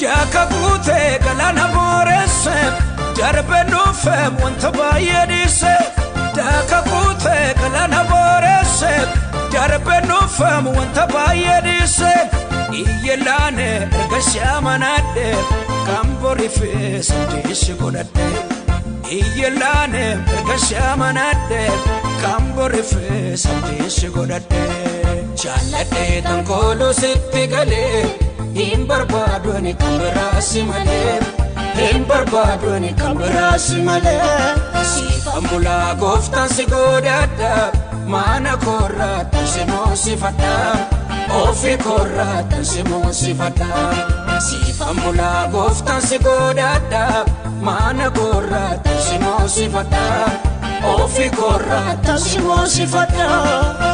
Jaka kute galana borese Jarbe nufem wanta bayedise Jaka kute galana borese Jarbe nufem wanta bayedise Iyelane ergasya manade Kambori fes dishi godade Iyelane ergasya manade Kambori fes dishi godade Chalade tankolo sitti gale Hin barbadoni kambrasi male Hin barbadoni kambrasi male Sifambula goftan sigodada Mana korratan simo sifata Ofi korratan simo sifata Sifambula goftan sigodada Mana korratan simo sifata Ofi korratan simo sifata